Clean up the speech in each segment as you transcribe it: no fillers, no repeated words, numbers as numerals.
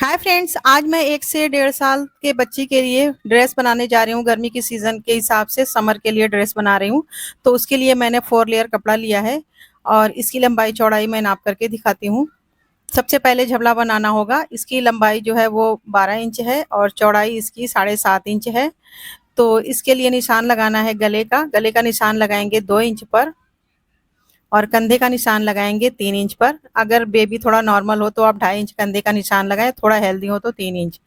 Hi friends, आज मैं 1 से 1.5 साल के बच्ची के लिए ड्रेस बनाने जा रही हूँ। गर्मी की सीज़न के हिसाब से समर के लिए ड्रेस बना रही हूँ। तो उसके लिए मैंने 4 लेयर कपड़ा लिया है और इसकी लंबाई चौड़ाई मैं नाप करके दिखाती हूँ। सबसे पहले झबला बनाना होगा। इसकी लंबाई जो है वो 12 इंच है और चौड़ाई इसकी 7.5 इंच है। तो इसके लिए निशान लगाना है गले का निशान लगाएंगे 2 इंच पर और कंधे का निशान लगाएंगे 3 इंच पर। अगर बेबी थोड़ा नॉर्मल हो तो आप 2.5 इंच कंधे का निशान लगाएं, थोड़ा हेल्दी हो तो 3 इंच।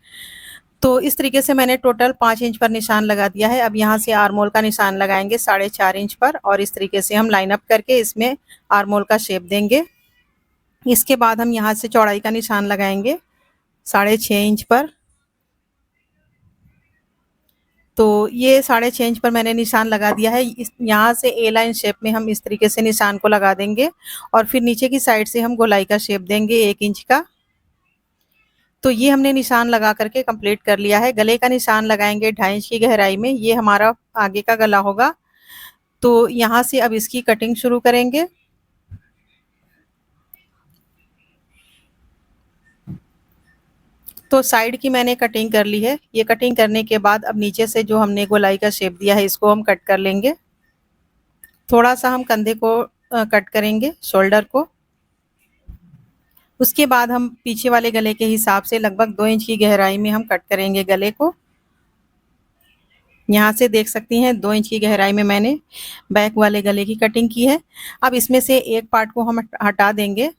तो इस तरीके से मैंने टोटल 5 इंच पर निशान लगा दिया है। अब यहाँ से आर्मोल का निशान लगाएंगे 4.5 इंच पर और इस तरीके से हम लाइन अप करके इसमें आर्मोल का शेप देंगे। इसके बाद हम यहाँ से चौड़ाई का निशान लगाएंगे 6.5 इंच पर। तो ये 6.5 इंच पर मैंने निशान लगा दिया है। इस यहाँ से ए लाइन शेप में हम इस तरीके से निशान को लगा देंगे और फिर नीचे की साइड से हम गोलाई का शेप देंगे 1 इंच का। तो ये हमने निशान लगा करके कंप्लीट कर लिया है। गले का निशान लगाएंगे 2.5 इंच की गहराई में। ये हमारा आगे का गला होगा। तो यहाँ से अब इसकी कटिंग शुरू करेंगे। तो साइड की मैंने कटिंग कर ली है। ये कटिंग करने के बाद अब नीचे से जो हमने गोलाई का शेप दिया है इसको हम कट कर लेंगे। थोड़ा सा हम कंधे को कट करेंगे, शोल्डर को। उसके बाद हम पीछे वाले गले के हिसाब से लगभग 2 इंच की गहराई में हम कट करेंगे गले को। यहाँ से देख सकती हैं 2 इंच की गहराई में मैंने बैक वाले गले की कटिंग की है। अब इसमें से एक पार्ट को हम हटा देंगे।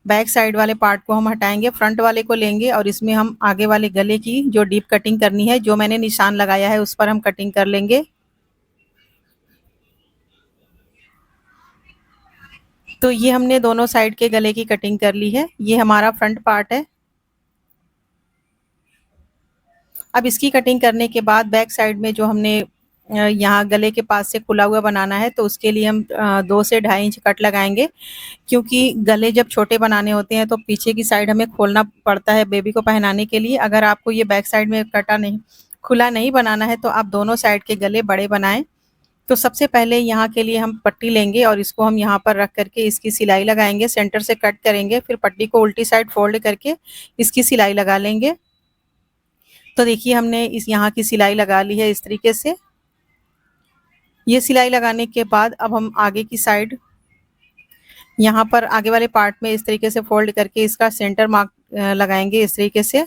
बैक साइड वाले पार्ट को हम हटाएंगे, फ्रंट वाले को लेंगे और इसमें हम आगे वाले गले की जो डीप कटिंग करनी है, जो मैंने निशान लगाया है उस पर हम कटिंग कर लेंगे। तो ये हमने दोनों साइड के गले की कटिंग कर ली है। ये हमारा फ्रंट पार्ट है। अब इसकी कटिंग करने के बाद बैक साइड में जो हमने यहाँ गले के पास से खुला हुआ बनाना है, तो उसके लिए हम 2 से 2.5 इंच कट लगाएंगे। क्योंकि गले जब छोटे बनाने होते हैं तो पीछे की साइड हमें खोलना पड़ता है बेबी को पहनाने के लिए। अगर आपको ये बैक साइड में खुला नहीं बनाना है तो आप दोनों साइड के गले बड़े बनाएं। तो सबसे पहले यहाँ के लिए हम पट्टी लेंगे और इसको हम यहाँ पर रख करके इसकी सिलाई लगाएंगे। सेंटर से कट करेंगे, फिर पट्टी को उल्टी साइड फोल्ड करके इसकी सिलाई लगा लेंगे। तो देखिए हमने इस यहाँ की सिलाई लगा ली है इस तरीके से। ये सिलाई लगाने के बाद अब हम आगे की साइड यहाँ पर आगे वाले पार्ट में इस तरीके से फोल्ड करके इसका सेंटर मार्क लगाएंगे इस तरीके से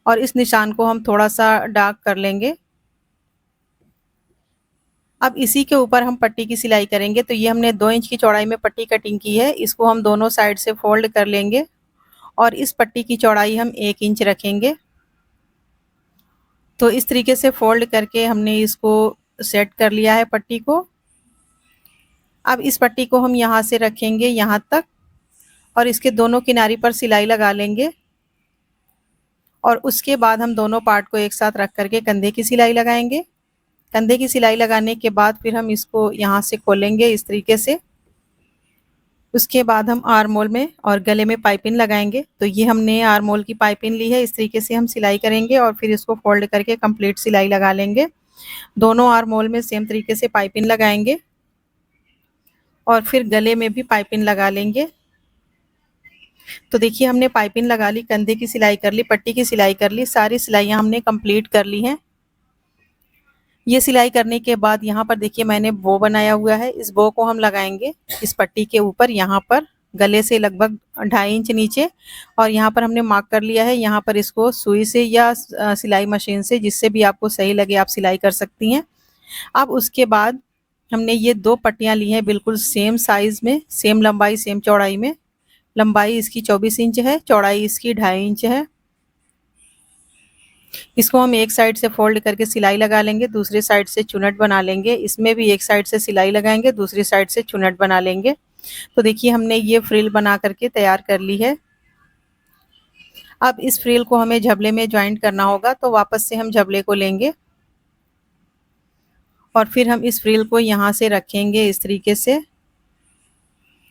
और इस निशान को हम थोड़ा सा डार्क कर लेंगे। अब इसी के ऊपर हम पट्टी की सिलाई करेंगे। तो ये हमने 2 इंच की चौड़ाई में पट्टी कटिंग की है। इसको हम दोनों साइड से फोल्ड कर लेंगे और इस पट्टी की चौड़ाई हम 1 इंच रखेंगे। तो इस तरीके से फोल्ड करके हमने इसको सेट कर लिया है पट्टी को। अब इस पट्टी को हम यहाँ से रखेंगे यहाँ तक और इसके दोनों किनारी पर सिलाई लगा लेंगे और उसके बाद हम दोनों पार्ट को एक साथ रख करके कंधे की सिलाई लगाएंगे। कंधे की सिलाई लगाने के बाद फिर हम इसको यहाँ से खोलेंगे इस तरीके से। उसके बाद हम आर्मोल में और गले में पाइपिंग लगाएंगे। तो ये हमने आर्मोल की पाइपिंग ली है। इस तरीके से हम सिलाई करेंगे और फिर इसको फोल्ड करके कंप्लीट सिलाई लगा लेंगे। दोनों आर्मोल में सेम तरीके से पाइपिंग लगाएंगे और फिर गले में भी पाइपिंग लगा लेंगे। तो देखिए हमने पाइपिंग लगा ली, कंधे की सिलाई कर ली, पट्टी की सिलाई कर ली, सारी सिलाइयाँ हमने कंप्लीट कर ली हैं। ये सिलाई करने के बाद यहाँ पर देखिए मैंने बो बनाया हुआ है। इस बो को हम लगाएंगे इस पट्टी के ऊपर, यहाँ पर गले से लगभग 2.5 इंच नीचे और यहाँ पर हमने मार्क कर लिया है। यहाँ पर इसको सुई से या सिलाई मशीन से, जिससे भी आपको सही लगे आप सिलाई कर सकती हैं। अब उसके बाद हमने ये 2 पट्टियाँ ली हैं बिल्कुल सेम साइज़ में, सेम लंबाई सेम चौड़ाई में। लंबाई इसकी 24 इंच है, चौड़ाई इसकी 2.5 इंच है। इसको हम एक साइड से फोल्ड करके सिलाई लगा लेंगे, दूसरी साइड से चुनट बना लेंगे। इसमें भी एक साइड से सिलाई लगाएंगे, दूसरी साइड से चुनट बना लेंगे। तो देखिए हमने ये फ्रिल बना करके तैयार कर ली है। अब इस फ्रिल को हमें झबले में ज्वाइंट करना होगा। तो वापस से हम झबले को लेंगे और फिर हम इस फ्रिल को यहाँ से रखेंगे इस तरीके से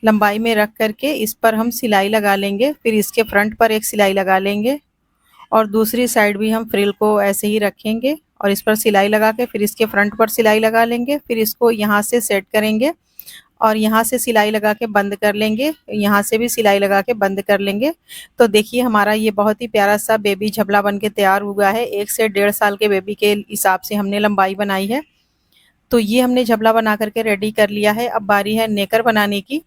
लंबाई में रख करके इस पर हम सिलाई लगा लेंगे। फिर इसके फ्रंट पर एक सिलाई लगा लेंगे और दूसरी साइड भी हम फ्रिल को ऐसे ही रखेंगे और इस पर सिलाई लगा के फिर इसके फ्रंट पर सिलाई लगा लेंगे। फिर इसको यहाँ से सेट करेंगे और यहाँ से सिलाई लगा के बंद कर लेंगे, यहाँ से भी सिलाई लगा के बंद कर लेंगे। तो देखिए हमारा ये बहुत ही प्यारा सा बेबी झबला बन के तैयार हुआ है। 1 से 1.5 साल के बेबी के हिसाब से हमने लंबाई बनाई है। तो ये हमने झबला बना करके रेडी कर लिया है। अब बारी है नेकर बनाने की।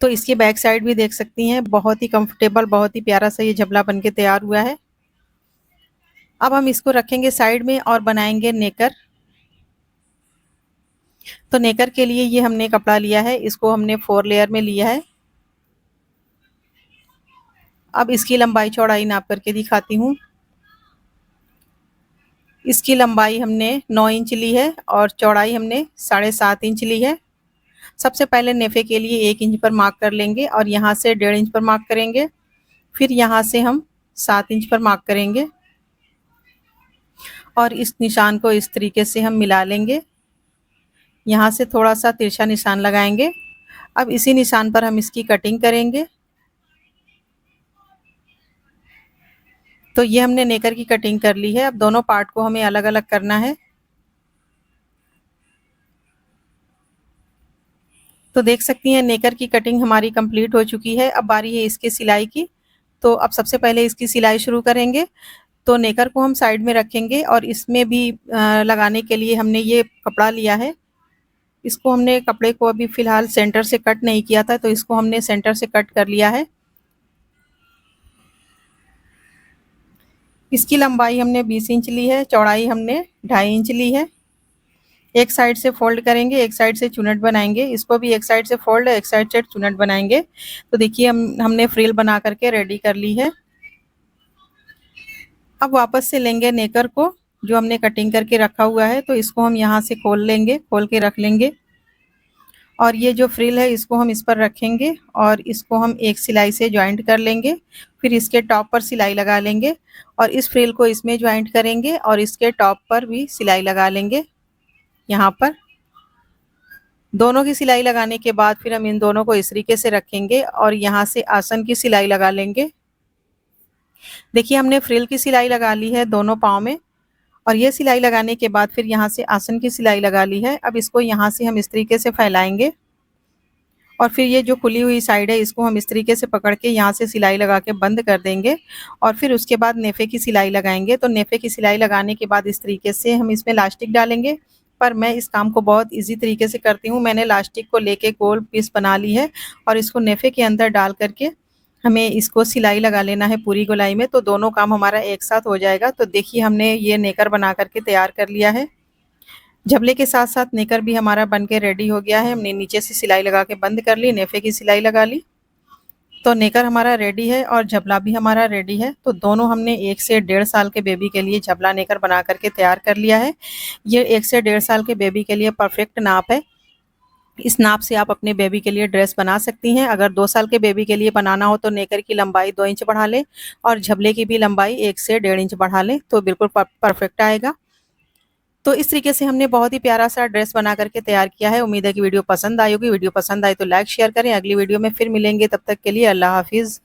तो इसकी बैक साइड भी देख सकती हैं, बहुत ही कंफर्टेबल, बहुत ही प्यारा सा ये झबला बन के तैयार हुआ है। अब हम इसको रखेंगे साइड में और बनाएंगे नेकर। तो नेकर के लिए ये हमने कपड़ा लिया है, इसको हमने 4 लेयर में लिया है। अब इसकी लंबाई चौड़ाई नाप करके दिखाती हूँ। इसकी लंबाई हमने 9 इंच ली है और चौड़ाई हमने 7.5 इंच ली है। सबसे पहले नेफे के लिए 1 इंच पर मार्क कर लेंगे और यहाँ से 1.5 इंच पर मार्क करेंगे। फिर यहाँ से हम 7 इंच पर मार्क करेंगे और इस निशान को इस तरीके से हम मिला लेंगे। यहाँ से थोड़ा सा तिरछा निशान लगाएंगे। अब इसी निशान पर हम इसकी कटिंग करेंगे। तो ये हमने नेकर की कटिंग कर ली है। अब दोनों पार्ट को हमें अलग अलग करना है। तो देख सकती हैं नेकर की कटिंग हमारी कंप्लीट हो चुकी है। अब बारी है इसकी सिलाई की। तो अब सबसे पहले इसकी सिलाई शुरू करेंगे। तो नेकर को हम साइड में रखेंगे और इसमें भी लगाने के लिए हमने ये कपड़ा लिया है। इसको हमने कपड़े को अभी फ़िलहाल सेंटर से कट नहीं किया था, तो इसको हमने सेंटर से कट कर लिया है। इसकी लंबाई हमने 20 इंच ली है, चौड़ाई हमने 2.5 इंच ली है। एक साइड से फोल्ड करेंगे, एक साइड से चुनट बनाएंगे। इसको भी एक साइड से फोल्ड, एक साइड से चुनट बनाएंगे। तो देखिए हमने फ्रिल बना करके रेडी कर ली है। अब वापस से लेंगे नेकर को जो हमने कटिंग करके रखा हुआ है, तो इसको हम यहाँ से खोल लेंगे, खोल के रख लेंगे और ये जो फ्रिल है इसको हम इस पर रखेंगे और इसको हम एक सिलाई से जॉइंट कर लेंगे। फिर इसके टॉप पर सिलाई लगा लेंगे और इस फ्रिल को इसमें जॉइंट करेंगे और इसके टॉप पर भी सिलाई लगा लेंगे। यहाँ पर दोनों की सिलाई लगाने के बाद फिर हम इन दोनों को इस तरीके से रखेंगे और यहाँ से आसन की सिलाई लगा लेंगे। देखिए हमने फ्रिल की सिलाई लगा ली है दोनों पाँव में और ये सिलाई लगाने के बाद फिर यहाँ से आसन की सिलाई लगा ली है। अब इसको यहाँ से हम इस तरीके से फैलाएंगे और फिर ये जो खुली हुई साइड है इसको हम इस तरीके से पकड़ के यहाँ से सिलाई लगा के बंद कर देंगे और फिर उसके बाद नेफे की सिलाई लगाएंगे। तो नेफे की सिलाई लगाने के बाद इस तरीके से हम इसमें इलास्टिक डालेंगे, पर मैं इस काम को बहुत इजी तरीके से करती हूँ। मैंने इलास्टिक को लेके गोल पीस बना ली है और इसको नेफे के अंदर डाल करके हमें इसको सिलाई लगा लेना है पूरी गोलाई में। तो दोनों काम हमारा एक साथ हो जाएगा। तो देखिए हमने ये नेकर बना करके तैयार कर लिया है। झबले के साथ साथ नेकर भी हमारा बन के रेडी हो गया है। हमने नीचे से सिलाई लगा के बंद कर ली, नेफे की सिलाई लगा ली। तो नेकर हमारा रेडी है और झबला भी हमारा रेडी है। तो दोनों हमने 1 से 1.5 साल के बेबी के लिए झबला नेकर बना करके तैयार कर लिया है। ये 1 से 1.5 साल के बेबी के लिए परफेक्ट नाप है। इस नाप से आप अपने बेबी के लिए ड्रेस बना सकती हैं। अगर 2 साल के बेबी के लिए बनाना हो तो नेकर की लंबाई 2 इंच बढ़ा लें और झबले की भी लंबाई 1 से 1.5 इंच बढ़ा लें, तो बिल्कुल परफेक्ट आएगा। तो इस तरीके से हमने बहुत ही प्यारा सा ड्रेस बना करके तैयार किया है। उम्मीद है कि वीडियो पसंद आई होगी। वीडियो पसंद आई तो लाइक शेयर करें। अगली वीडियो में फिर मिलेंगे, तब तक के लिए अल्लाह हाफिज़।